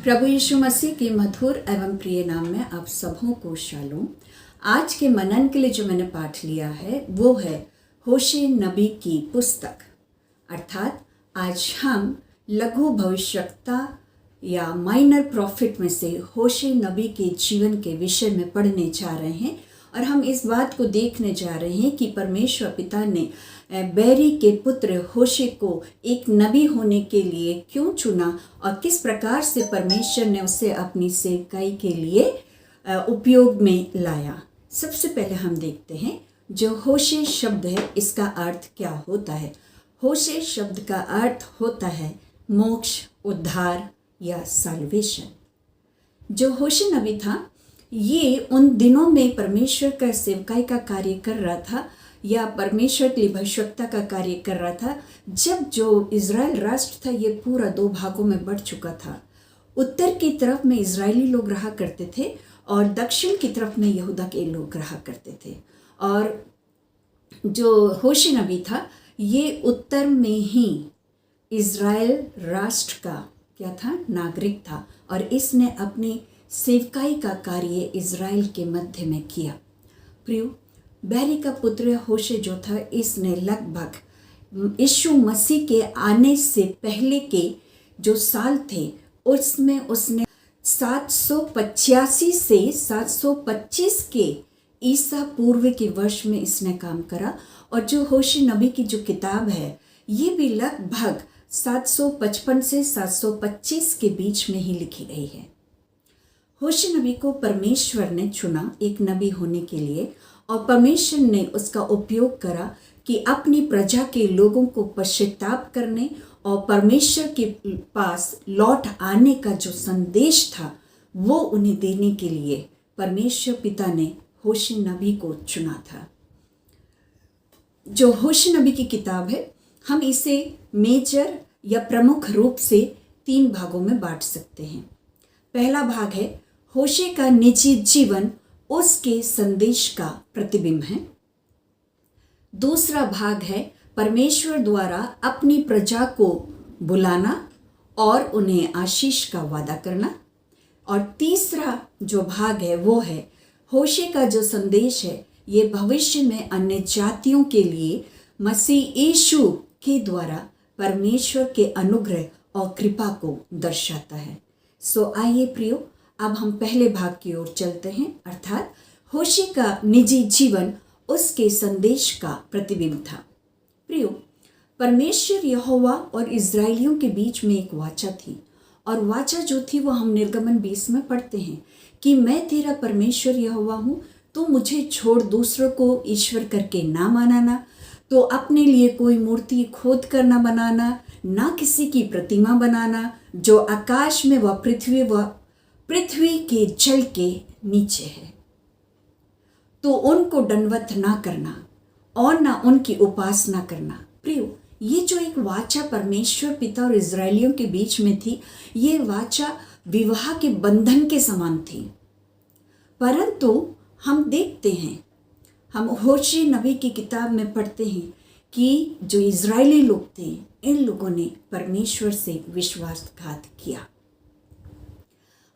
प्रभु यीशु मसीह के मधुर एवं प्रिय नाम में आप सबों को शालोम। आज के मनन के लिए जो मैंने पाठ लिया है वो है होशे नबी की पुस्तक, अर्थात आज हम लघु भविष्यवक्ता या माइनर प्रॉफिट में से होशे नबी के जीवन के विषय में पढ़ने जा रहे हैं। और हम इस बात को देखने जा रहे हैं कि परमेश्वर पिता ने बैरी के पुत्र होशे को एक नबी होने के लिए क्यों चुना और किस प्रकार से परमेश्वर ने उसे अपनी सेवकाई के लिए उपयोग में लाया। सबसे पहले हम देखते हैं जो होशे शब्द है इसका अर्थ क्या होता है। होशे शब्द का अर्थ होता है मोक्ष, उद्धार या साल्वेशन। जो होशे नबी था ये उन दिनों में परमेश्वर का सेवकाई का कार्य कर रहा था या परमेश्वर के लिए भविष्यवक्ता का कार्य कर रहा था जब जो इज़राइल राष्ट्र था ये पूरा दो भागों में बढ़ चुका था। उत्तर की तरफ में इजरायली लोग रहा करते थे और दक्षिण की तरफ में यहूदा के लोग रहा करते थे। और जो होशे नबी था ये उत्तर में ही इज़राइल राष्ट्र का क्या था, नागरिक था और इसने अपनी सेवकाई का कार्य इज़राइल के मध्य में किया। प्रियो, बैरी का पुत्र होशे जो था इसने लगभग यीशु मसीह के आने से पहले के जो साल थे उसमें उसने 785 से 725 के ईसा पूर्व के वर्ष में इसने काम करा। और जो होशे नबी की जो किताब है ये भी लगभग 755 से 725 के बीच में ही लिखी गई है। होशे नबी को परमेश्वर ने चुना एक नबी होने के लिए और परमेश्वर ने उसका उपयोग करा कि अपनी प्रजा के लोगों को पश्चाताप करने और परमेश्वर के पास लौट आने का जो संदेश था वो उन्हें देने के लिए परमेश्वर पिता ने होशे नबी को चुना था। जो होशे नबी की किताब है हम इसे मेजर या प्रमुख रूप से 3 भागों में बांट सकते हैं। पहला भाग है होशे का निजी जीवन उसके संदेश का प्रतिबिंब है। दूसरा भाग है परमेश्वर द्वारा अपनी प्रजा को बुलाना और उन्हें आशीष का वादा करना। और तीसरा जो भाग है वो है होशे का जो संदेश है ये भविष्य में अन्य जातियों के लिए मसीह यीशु के द्वारा परमेश्वर के अनुग्रह और कृपा को दर्शाता है। सो आइए प्रियो, अब हम पहले भाग की ओर चलते हैं, अर्थात होशे का निजी जीवन उसके संदेश का प्रतिबिंब था। प्रियो, परमेश्वर यहोवा और इज़राइलियों के बीच में एक वाचा थी और वाचा जो थी वो हम निर्गमन 20 में पढ़ते हैं कि मैं तेरा परमेश्वर यहोवा हूँ, तो मुझे छोड़ दूसरों को ईश्वर करके ना मानाना, तो अपने लिए कोई मूर्ति खोद कर ना बनाना, ना किसी की प्रतिमा बनाना जो आकाश में व पृथ्वी के जल के नीचे है, तो उनको दंडवत ना करना और ना उनकी उपासना करना। प्रियो, ये जो एक वाचा परमेश्वर पिता और इज़राइलियों के बीच में थी ये वाचा विवाह के बंधन के समान थी। परंतु हम देखते हैं, हम होशे नबी की किताब में पढ़ते हैं कि जो इज़राइली लोग थे इन लोगों ने परमेश्वर से विश्वासघात किया।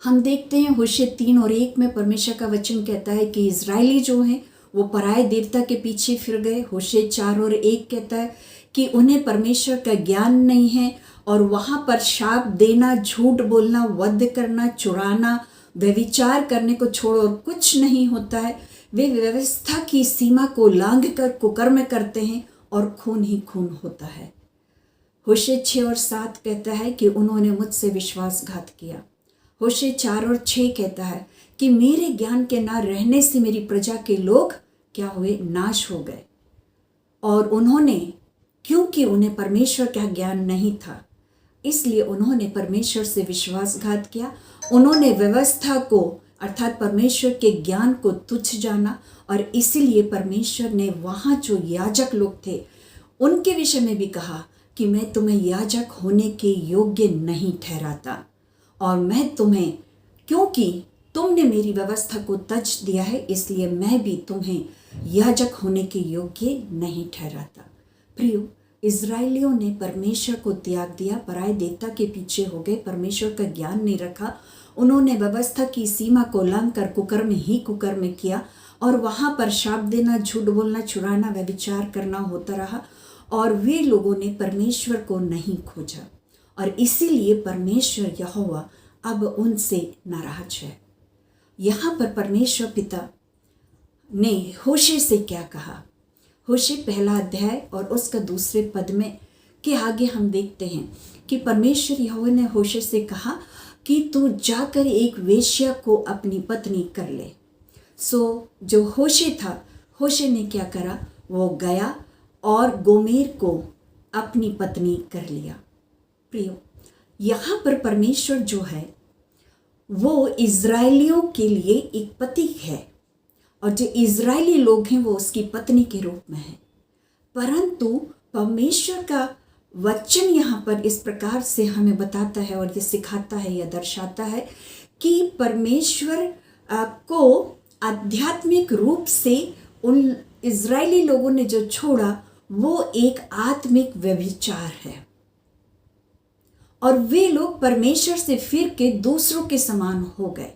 हम देखते हैं होशे 3 और 1 में परमेश्वर का वचन कहता है कि इज़राइली जो हैं वो पराये देवता के पीछे फिर गए। होशे 4 और 1 कहता है कि उन्हें परमेश्वर का ज्ञान नहीं है और वहाँ पर शाप देना, झूठ बोलना, वध करना, चुराना, व्यभिचार करने को छोड़ और कुछ नहीं होता है। वे व्यवस्था की सीमा को लांघ कर कुकर्म करते हैं और खून ही खून होता है। होशे 6 और 7 कहता है कि उन्होंने मुझसे विश्वासघात किया। होशे 4 और 6 कहता है कि मेरे ज्ञान के ना रहने से मेरी प्रजा के लोग क्या हुए, नाश हो गए। और उन्होंने, क्योंकि उन्हें परमेश्वर का ज्ञान नहीं था इसलिए उन्होंने परमेश्वर से विश्वासघात किया। उन्होंने व्यवस्था को अर्थात परमेश्वर के ज्ञान को तुच्छ जाना और इसीलिए परमेश्वर ने वहाँ जो याजक लोग थे उनके विषय में भी कहा कि मैं तुम्हें याजक होने के योग्य नहीं ठहराता और मैं तुम्हें, क्योंकि तुमने मेरी व्यवस्था को तज दिया है इसलिए मैं भी तुम्हें याजक होने के योग्य नहीं ठहराता। प्रियो, इज़राइलियों ने परमेश्वर को त्याग दिया, पराये देवता के पीछे हो गए, परमेश्वर का ज्ञान नहीं रखा। उन्होंने व्यवस्था की सीमा को लांघ कर कुकर्म ही कुकर्म किया और वहाँ पर शाप देना, झूठ बोलना, चुराना, व्यभिचार करना होता रहा और वे लोगों ने परमेश्वर को नहीं खोजा और इसीलिए परमेश्वर यहोवा अब उनसे नाराज है। यहाँ पर परमेश्वर पिता ने होशे से क्या कहा? होशे पहला अध्याय और उसका दूसरे पद में के आगे हम देखते हैं कि परमेश्वर यहोवा ने होशे से कहा कि तू जाकर एक वेश्या को अपनी पत्नी कर ले। जो होशे था, होशे ने क्या करा? वो गया और गोमेर को अपनी पत्नी कर लिया। प्रियो, यहाँ पर परमेश्वर जो है वो इज़राइलियों के लिए एक पति है और जो इज़राइली लोग हैं वो उसकी पत्नी के रूप में हैं। परंतु परमेश्वर का वचन यहाँ पर इस प्रकार से हमें बताता है और ये सिखाता है या दर्शाता है कि परमेश्वर को आध्यात्मिक रूप से उन इज़राइली लोगों ने जो छोड़ा वो एक आत्मिक व्यभिचार है और वे लोग परमेश्वर से फिर के दूसरों के समान हो गए।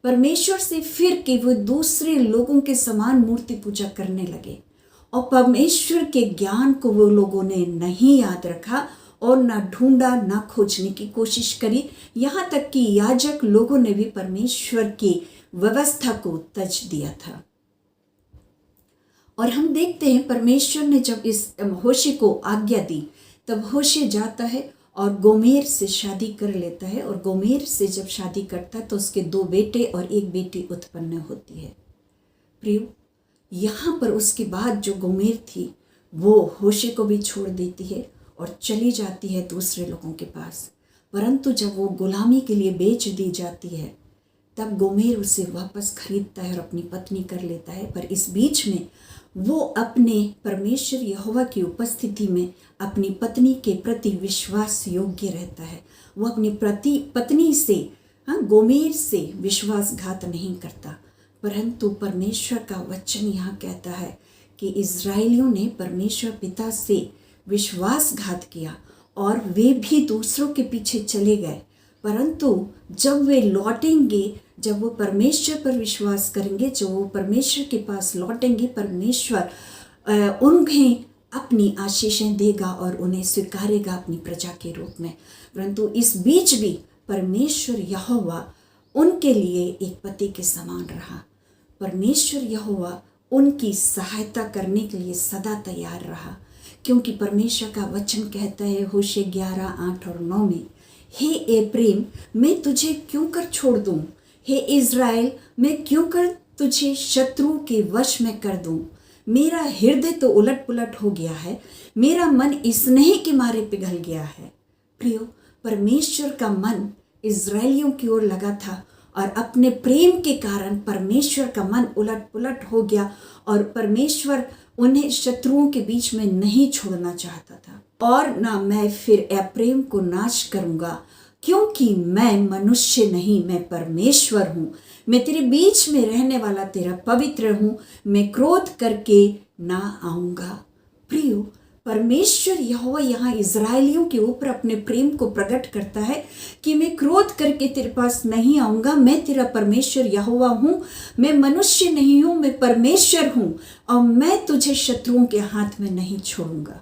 परमेश्वर से फिर के वो दूसरे लोगों के समान मूर्ति पूजा करने लगे और परमेश्वर के ज्ञान को वो लोगों ने नहीं याद रखा और ना ढूंढा, ना खोजने की कोशिश करी। यहाँ तक कि याजक लोगों ने भी परमेश्वर की व्यवस्था को तज दिया था। और हम देखते हैं परमेश्वर ने जब इस होशे को आज्ञा दी तब होशे जाता है और गोमेर से शादी कर लेता है और गोमेर से जब शादी करता है तो उसके 2 बेटे और 1 बेटी उत्पन्न होती है। प्रियो, यहाँ पर उसके बाद जो गोमेर थी वो होशे को भी छोड़ देती है और चली जाती है दूसरे लोगों के पास। परंतु जब वो गुलामी के लिए बेच दी जाती है तब गोमेर उसे वापस खरीदता है और अपनी पत्नी कर लेता है। पर इस बीच में वो अपने परमेश्वर यहोवा की उपस्थिति में अपनी पत्नी के प्रति विश्वास योग्य रहता है। वो अपनी पत्नी से गोमेर से विश्वासघात नहीं करता। परंतु परमेश्वर का वचन यहाँ कहता है कि इज़राइलियों ने परमेश्वर पिता से विश्वासघात किया और वे भी दूसरों के पीछे चले गए। परंतु जब वे लौटेंगे, जब वो परमेश्वर पर विश्वास करेंगे, जो वो परमेश्वर के पास लौटेंगे, परमेश्वर उन्हें अपनी आशीषें देगा और उन्हें स्वीकारेगा अपनी प्रजा के रूप में। परंतु इस बीच भी परमेश्वर यहोवा उनके लिए एक पति के समान रहा। परमेश्वर यहोवा उनकी सहायता करने के लिए सदा तैयार रहा, क्योंकि परमेश्वर का वचन कहता है होशे 11:8 और 9 में, हे एप्रेम, मैं तुझे क्यों कर छोड़ दूं? हे इज़राइल, मैं क्यों कर तुझे शत्रु के वश में कर दूं? मेरा हृदय तो उलट पुलट हो गया है, मेरा मन स्नेह के मारे पिघल गया है। प्रियो, परमेश्वर का मन इज़राइलियों की ओर लगा था और अपने प्रेम के कारण परमेश्वर का मन उलट पुलट हो गया और परमेश्वर उन्हें शत्रुओं के बीच में नहीं छोड़ना चाहता था। और ना मैं फिर एप्रेम को नाश करूंगा, क्योंकि मैं मनुष्य नहीं, मैं परमेश्वर हूँ। मैं तेरे बीच में रहने वाला तेरा पवित्र हूँ, मैं क्रोध करके ना आऊँगा। प्रियो, परमेश्वर यहोवा यहाँ इज़राइलियों के ऊपर अपने प्रेम को प्रकट करता है कि मैं क्रोध करके तेरे पास नहीं आऊँगा, मैं तेरा परमेश्वर यहोवा हूँ, मैं मनुष्य नहीं हूँ, मैं परमेश्वर हूँ और मैं तुझे शत्रुओं के हाथ में नहीं छोड़ूंगा।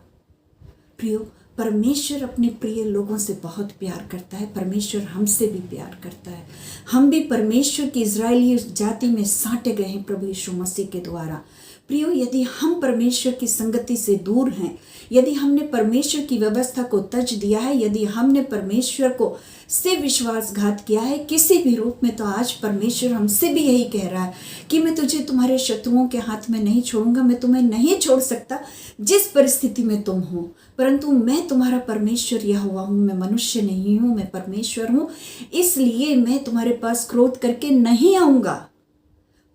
प्रियो, परमेश्वर अपने प्रिय लोगों से बहुत प्यार करता है। परमेश्वर हमसे भी प्यार करता है। हम भी परमेश्वर की इज़राइली जाति में साटे गए हैं प्रभु यीशु मसीह के द्वारा। प्रियो, यदि हम परमेश्वर की संगति से दूर हैं, यदि हमने परमेश्वर की व्यवस्था को तज दिया है, यदि हमने परमेश्वर को से विश्वासघात किया है किसी भी रूप में, तो आज परमेश्वर हमसे भी यही कह रहा है कि मैं तुझे तुम्हारे शत्रुओं के हाथ में नहीं छोड़ूंगा। मैं तुम्हें नहीं छोड़ सकता जिस परिस्थिति में तुम हो, परंतु मैं तुम्हारा परमेश्वर यहोवा हूँ। मैं मनुष्य नहीं हूँ, मैं परमेश्वर हूँ। इसलिए मैं तुम्हारे पास क्रोध करके नहीं आऊँगा,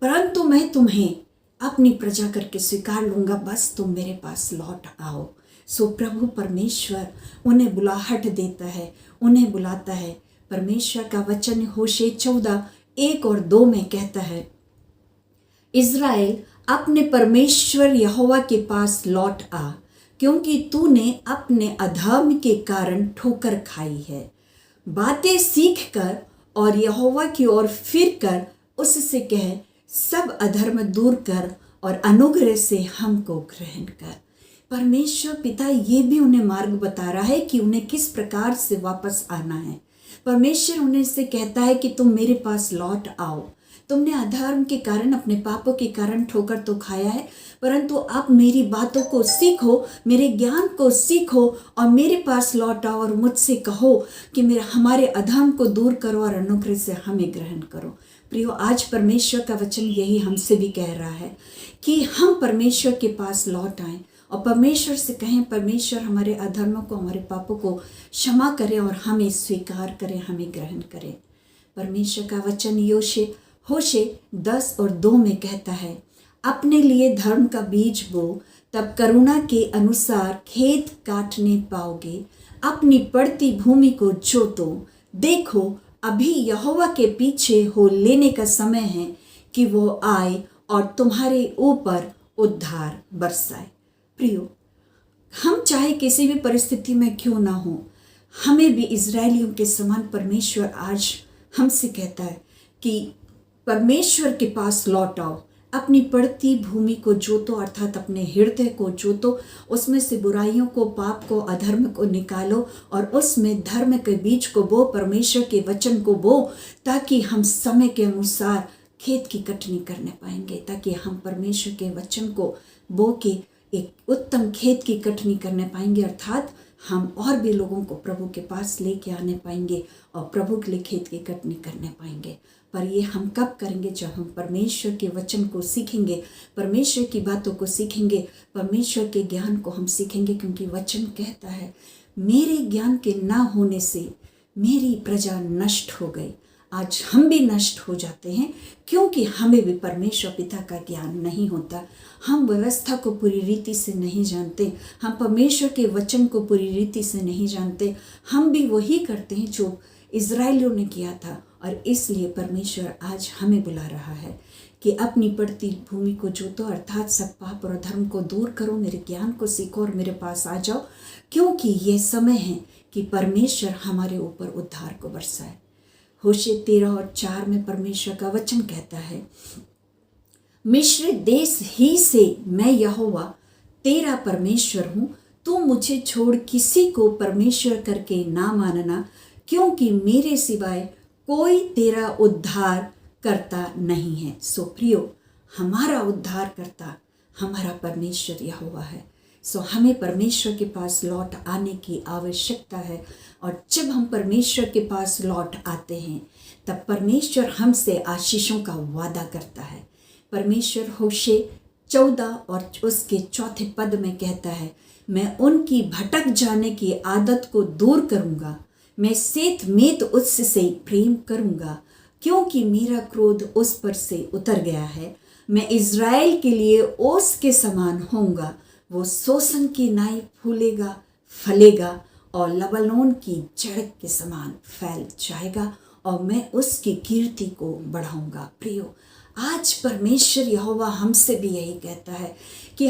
परंतु मैं तुम्हें अपनी प्रजा करके स्वीकार लूँगा। बस तुम मेरे पास लौट आओ। सो प्रभु परमेश्वर उन्हें बुलाहट देता है, उन्हें बुलाता है। परमेश्वर का वचन होशे 14:1 और 2 में कहता है, इज़राइल अपने परमेश्वर यहोवा के पास लौट आ, क्योंकि तूने अपने अधर्म के कारण ठोकर खाई है। बातें सीख कर और यहोवा की ओर फिर कर उससे कह, सब अधर्म दूर कर और अनुग्रह से हमको ग्रहण कर। परमेश्वर पिता ये भी उन्हें मार्ग बता रहा है कि उन्हें किस प्रकार से वापस आना है। परमेश्वर उन्हें से कहता है कि तुम मेरे पास लौट आओ। तुमने अधर्म के कारण, अपने पापों के कारण ठोकर तो खाया है, परंतु अब मेरी बातों को सीखो, मेरे ज्ञान को सीखो और मेरे पास लौट आओ और मुझसे कहो कि हमारे अधर्म को दूर करो और अनुग्रह से हमें ग्रहण करो। प्रियो, आज परमेश्वर का वचन यही हमसे भी कह रहा है कि हम परमेश्वर के पास लौट आएं और परमेश्वर से कहें, परमेश्वर हमारे अधर्मों को, हमारे पापों को क्षमा करें और हमें स्वीकार करें, हमें ग्रहण करें। परमेश्वर का वचन होशे 10:2 में कहता है, अपने लिए धर्म का बीज बो, तब करुणा के अनुसार खेत काटने पाओगे। अपनी पड़ती भूमि को जोतो, देखो अभी यहोवा के पीछे हो लेने का समय है कि वो आए और तुम्हारे ऊपर उद्धार बरसाए। प्रियो, हम चाहे किसी भी परिस्थिति में क्यों ना हो, हमें भी इजरायलियों के समान परमेश्वर आज हमसे कहता है कि परमेश्वर के पास लौट आओ, अपनी पड़ती भूमि को जोतो, अर्थात अपने हृदय को जोतो, उसमें से बुराइयों को, पाप को, अधर्म को निकालो और उसमें धर्म के बीज को बो, परमेश्वर के वचन को बो, ताकि हम समय के अनुसार खेत की कटनी करने पाएंगे, ताकि हम परमेश्वर के वचन को बो के एक उत्तम खेत की कटनी करने पाएंगे, अर्थात हम और भी लोगों को प्रभु के पास लेके आने पाएंगे और प्रभु के लिए खेत की कटनी करने पाएंगे। पर ये हम कब करेंगे? जब हम परमेश्वर के वचन को सीखेंगे, परमेश्वर की बातों को सीखेंगे, परमेश्वर के ज्ञान को हम सीखेंगे, क्योंकि वचन कहता है, मेरे ज्ञान के ना होने से मेरी प्रजा नष्ट हो गई। आज हम भी नष्ट हो जाते हैं क्योंकि हमें भी परमेश्वर पिता का ज्ञान नहीं होता। हम व्यवस्था को पूरी रीति से नहीं जानते, हम परमेश्वर के वचन को पूरी रीति से नहीं जानते। हम भी वही करते हैं जो इजराइलियों ने किया था, और इसलिए परमेश्वर आज हमें बुला रहा है कि अपनी पड़ती भूमि को जोतो, अर्थात सब पाप और धर्म को दूर करो, मेरे ज्ञान को सीखो और मेरे पास आ जाओ, क्योंकि ये समय है कि परमेश्वर हमारे ऊपर उद्धार को बरसाए। होशे 13:4 में परमेश्वर का वचन कहता है, मिस्र देश ही से मैं यहोवा तेरा परमेश्वर हूँ, तू मुझे छोड़ किसी को परमेश्वर करके ना मानना, क्योंकि मेरे सिवाय कोई तेरा उद्धार करता नहीं है। सो प्रियो, हमारा उद्धार करता हमारा परमेश्वर यहोवा है। सो हमें परमेश्वर के पास लौट आने की आवश्यकता है, और जब हम परमेश्वर के पास लौट आते हैं तब परमेश्वर हमसे आशीषों का वादा करता है। परमेश्वर होशे 14 और उसके 4 पद में कहता है, मैं उनकी भटक जाने की आदत को दूर करूँगा, मैं सेत मेत उससे प्रेम करूँगा, क्योंकि मेरा क्रोध उस पर से उतर गया है। मैं इज़राइल के लिए ओस के समान होऊंगा, वो सोसन की नाई फूलेगा फलेगा और लबानोन की जड़ के समान फैल जाएगा, और मैं उसकी कीर्ति को बढ़ाऊंगा। प्रियो, आज परमेश्वर यहोवा हमसे भी यही कहता है कि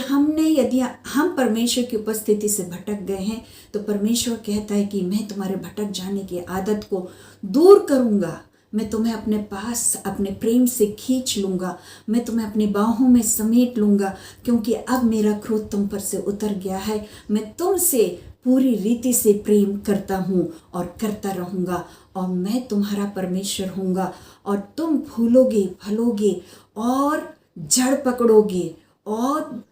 यदि हम परमेश्वर की उपस्थिति से भटक गए हैं तो परमेश्वर कहता है कि मैं तुम्हारे भटक जाने की आदत को दूर करूंगा, मैं तुम्हें अपने पास अपने प्रेम से खींच लूँगा, मैं तुम्हें अपनी बाहों में समेट लूँगा, क्योंकि अब मेरा क्रोध तुम पर से उतर गया है। मैं तुमसे पूरी रीति से प्रेम करता हूँ और करता रहूँगा, और मैं तुम्हारा परमेश्वर हूँगा, और तुम फूलोगे फलोगे और जड़ पकड़ोगे, और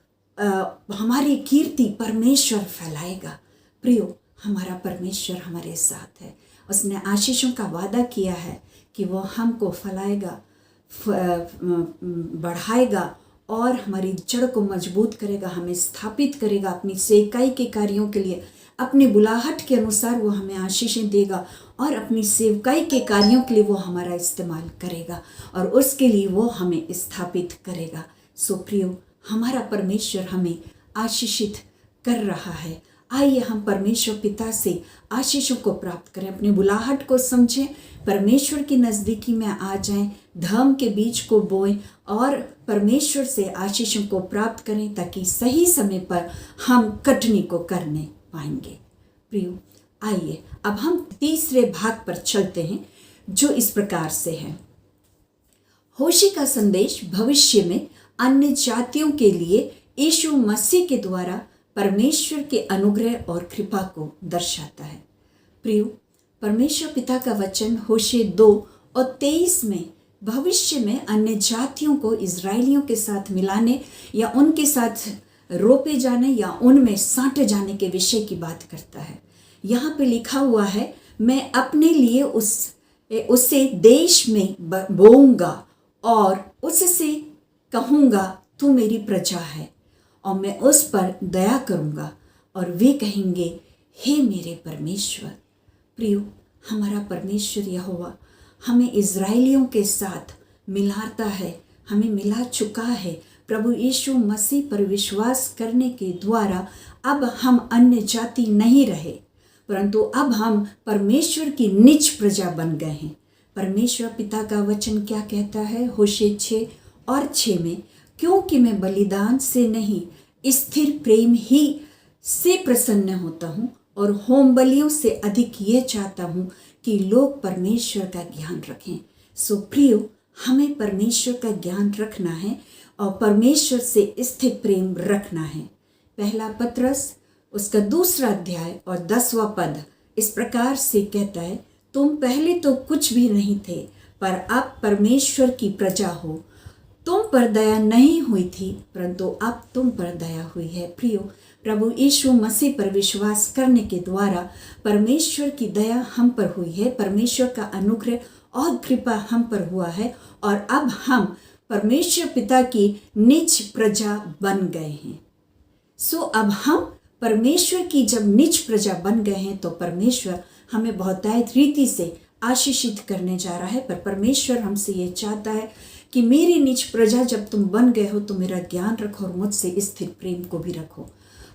हमारी कीर्ति परमेश्वर फैलाएगा। प्रियो, हमारा परमेश्वर हमारे साथ है। उसने आशीषों का वादा किया है कि वो हमको फैलाएगा, बढ़ाएगा और हमारी जड़ को मजबूत करेगा, हमें स्थापित करेगा अपनी सेवकाई के कार्यों के लिए। अपनी बुलाहट के अनुसार वो हमें आशीषें देगा और अपनी सेवकाई के कार्यों के लिए वो हमारा इस्तेमाल करेगा और उसके लिए वो हमें स्थापित करेगा। सो प्रियो, हमारा परमेश्वर हमें आशीषित कर रहा है। आइए हम परमेश्वर पिता से आशीषों को प्राप्त करें, अपनी बुलाहट को समझें, परमेश्वर की नज़दीकी में आ जाएं, धर्म के बीज को बोएं और परमेश्वर से आशीषों को प्राप्त करें, ताकि सही समय पर हम कटनी को करने पाएंगे। प्रियो, आइए अब हम तीसरे भाग पर चलते हैं, जो इस प्रकार से है। होशे का संदेश भविष्य में अन्य जातियों के लिए यीशु मसीह के द्वारा परमेश्वर के अनुग्रह और कृपा को दर्शाता है। प्रियो, परमेश्वर पिता का वचन होशे 2:23 में भविष्य में अन्य जातियों को इजरायलियों के साथ मिलाने या उनके साथ रोपे जाने या उनमें साँटे जाने के विषय की बात करता है। यहाँ पे लिखा हुआ है, मैं अपने लिए उसे देश में बोऊंगा और उससे कहूँगा तू मेरी प्रजा है, और मैं उस पर दया करूँगा और वे कहेंगे हे मेरे परमेश्वर। प्रियो, हमारा परमेश्वर यहोवा हमें इजराइलियों के साथ मिलाता है, हमें मिला चुका है। प्रभु यीशु मसीह पर विश्वास करने के द्वारा अब हम अन्य जाति नहीं रहे, परंतु अब हम परमेश्वर की निज प्रजा बन गए हैं। परमेश्वर पिता का वचन क्या कहता है? होशे 6:6 में, क्योंकि मैं बलिदान से नहीं स्थिर प्रेम ही से प्रसन्न होता हूँ और होम बलियों से अधिक ये चाहता हूँ कि लोग परमेश्वर का ज्ञान रखें। सो प्रियो, हमें परमेश्वर का ज्ञान रखना है और परमेश्वर से स्थिर प्रेम रखना है। पहला पत्रस उसका 2 अध्याय और 10वां पद इस प्रकार से कहता है, तुम पहले तो कुछ भी नहीं थे, पर अब परमेश्वर की प्रजा हो। तुम पर दया नहीं हुई थी, परंतु अब तुम पर दया हुई है। प्रियो, प्रभु यीशु मसीह पर विश्वास करने के द्वारा परमेश्वर की दया हम पर हुई है, परमेश्वर का अनुग्रह और कृपा हम पर हुआ है, और अब हम परमेश्वर पिता की निज प्रजा बन गए हैं। सो अब हम परमेश्वर की जब निज प्रजा बन गए हैं, तो परमेश्वर हमें बहुतायत रीति से आशीषित करने जा रहा है। पर परमेश्वर हमसे ये चाहता है कि मेरी निज प्रजा जब तुम बन गए हो तो मेरा ज्ञान रखो और मुझसे स्थिर प्रेम को भी रखो।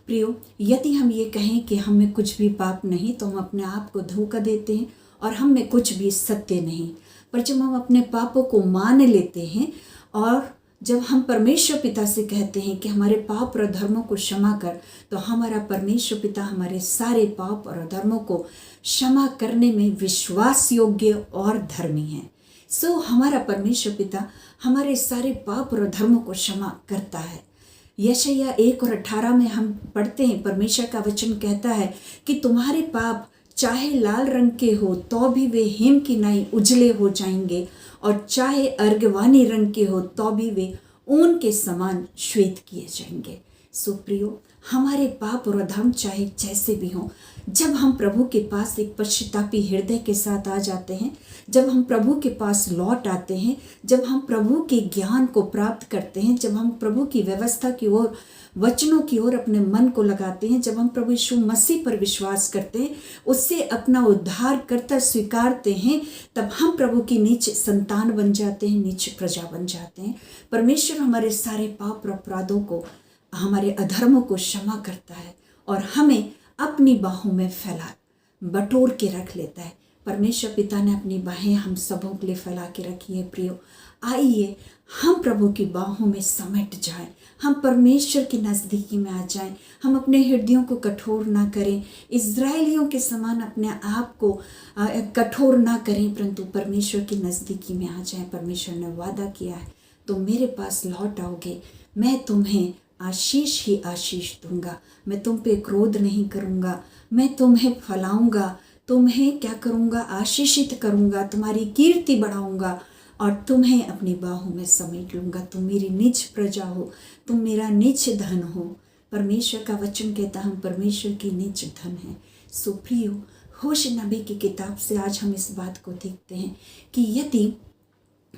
प्रियो, यदि हम ये कहें कि हम में कुछ भी पाप नहीं, तो हम अपने आप को धोखा देते हैं और हम में कुछ भी सत्य नहीं। पर जब हम अपने पापों को मान लेते हैं और जब हम परमेश्वर पिता से कहते हैं कि हमारे पाप और अधर्मों को क्षमा कर, तो हमारा परमेश्वर पिता हमारे सारे पाप और अधर्मों को क्षमा करने में विश्वास योग्य और धर्मी है। सो हमारा परमेश्वर पिता हमारे सारे पाप और अधर्मों को क्षमा करता है। यशायाह 1:18 में हम पढ़ते हैं, परमेश्वर का वचन कहता है कि तुम्हारे पाप चाहे लाल रंग के हो तो भी वे हिम की नाई उजले हो जाएंगे, और चाहे अर्गवानी रंग के हो तो भी वे ऊन के समान श्वेत किए जाएंगे। सो प्रियो, हमारे पाप और अधर्म चाहे जैसे भी हों, जब हम प्रभु के पास एक पश्चातापी हृदय के साथ आ जाते हैं, जब हम प्रभु के पास लौट आते हैं, जब हम प्रभु के ज्ञान को प्राप्त करते हैं, जब हम प्रभु की व्यवस्था की ओर, वचनों की ओर अपने मन को लगाते हैं, जब हम प्रभु यीशु मसीह पर विश्वास करते हैं, उससे अपना उद्धार करता स्वीकारते हैं, तब हम प्रभु की नीच संतान बन जाते हैं, नीच प्रजा बन जाते हैं। परमेश्वर हमारे सारे पाप और अपराधों को, हमारे अधर्मों को क्षमा करता है और हमें अपनी बाहों में फैला बटोर के रख लेता है। परमेश्वर पिता ने अपनी बाहें हम सबों के लिए फैला के रखी है। प्रियो, आइए हम प्रभु की बाहों में समेट जाएं, हम परमेश्वर की नज़दीकी में आ जाएं, हम अपने हृदयों को कठोर ना करें, इज़राइलियों के समान अपने आप को कठोर ना करें, परंतु परमेश्वर की नज़दीकी में आ जाएं। परमेश्वर ने वादा किया है, तुम मेरे पास लौट आओगे, मैं तुम्हें आशीष ही आशीष दूंगा, मैं तुम पे क्रोध नहीं करूंगा, मैं तुम्हें फलाऊंगा, तुम्हें क्या करूंगा? आशीषित करूंगा, तुम्हारी कीर्ति बढ़ाऊंगा और तुम्हें अपनी बाहों में समेट लूंगा। तुम मेरी निज प्रजा हो, तुम मेरा निज धन हो। परमेश्वर का वचन कहता हम परमेश्वर की निज धन है। सो प्रियो, होशे नबी की किताब से आज हम इस बात को देखते हैं कि यदि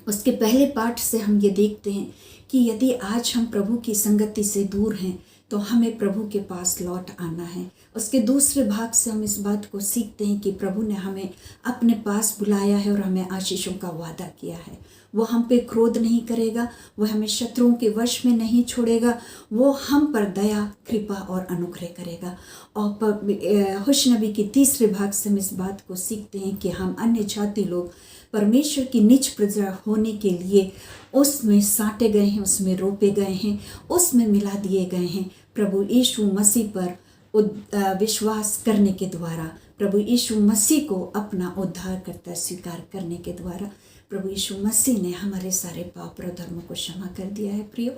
उसके पहले पाठ से हम ये देखते हैं कि यदि आज हम प्रभु की संगति से दूर हैं, तो हमें प्रभु के पास लौट आना है। उसके दूसरे भाग से हम इस बात को सीखते हैं कि प्रभु ने हमें अपने पास बुलाया है और हमें आशीषों का वादा किया है। वो हम पे क्रोध नहीं करेगा, वो हमें शत्रुओं के वश में नहीं छोड़ेगा, वो हम पर दया, कृपा और अनुग्रह करेगा। और होशे नबी के तीसरे भाग से हम इस बात को सीखते हैं कि हम अन्य जाति लोग परमेश्वर की निज प्रजा होने के लिए उसमें साटे गए हैं, उसमें रोपे गए हैं, उसमें मिला दिए गए हैं। प्रभु यीशु मसीह पर विश्वास करने के द्वारा, प्रभु यीशु मसीह को अपना उद्धारकर्ता स्वीकार करने के द्वारा प्रभु यीशु मसीह ने हमारे सारे पाप और धर्मों को क्षमा कर दिया है। प्रियो,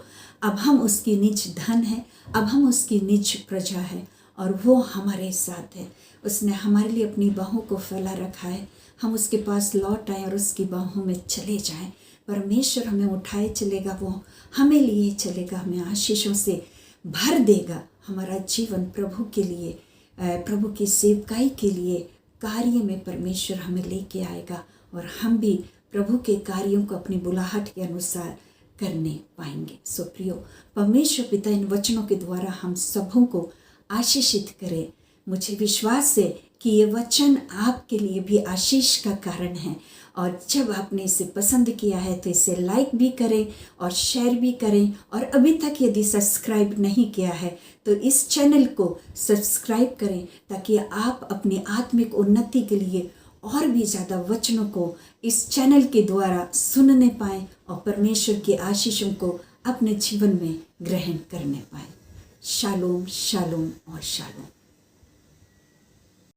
अब हम उसकी निज धन है, अब हम उसकी निज प्रजा है और वो हमारे साथ है। उसने हमारे लिए अपनी बाहों को फैला रखा है। हम उसके पास लौट आए और उसकी बाहों में चले जाएं। परमेश्वर हमें उठाए चलेगा, वो हमें लिए चलेगा, हमें आशीषों से भर देगा। हमारा जीवन प्रभु के लिए, प्रभु की सेवकाई के लिए कार्य में परमेश्वर हमें लेके आएगा और हम भी प्रभु के कार्यों को अपनी बुलाहट के अनुसार करने पाएंगे। सो प्रियो, परमेश्वर पिता इन वचनों के द्वारा हम सबों को आशीषित करे। मुझे विश्वास है कि ये वचन आपके लिए भी आशीष का कारण है और जब आपने इसे पसंद किया है तो इसे लाइक भी करें और शेयर भी करें। और अभी तक यदि सब्सक्राइब नहीं किया है तो इस चैनल को सब्सक्राइब करें ताकि आप अपनी आत्मिक उन्नति के लिए और भी ज़्यादा वचनों को इस चैनल के द्वारा सुनने पाएँ और परमेश्वर की आशीषों को अपने जीवन में ग्रहण करने पाएँ। शालोम, शालोम और शालोम।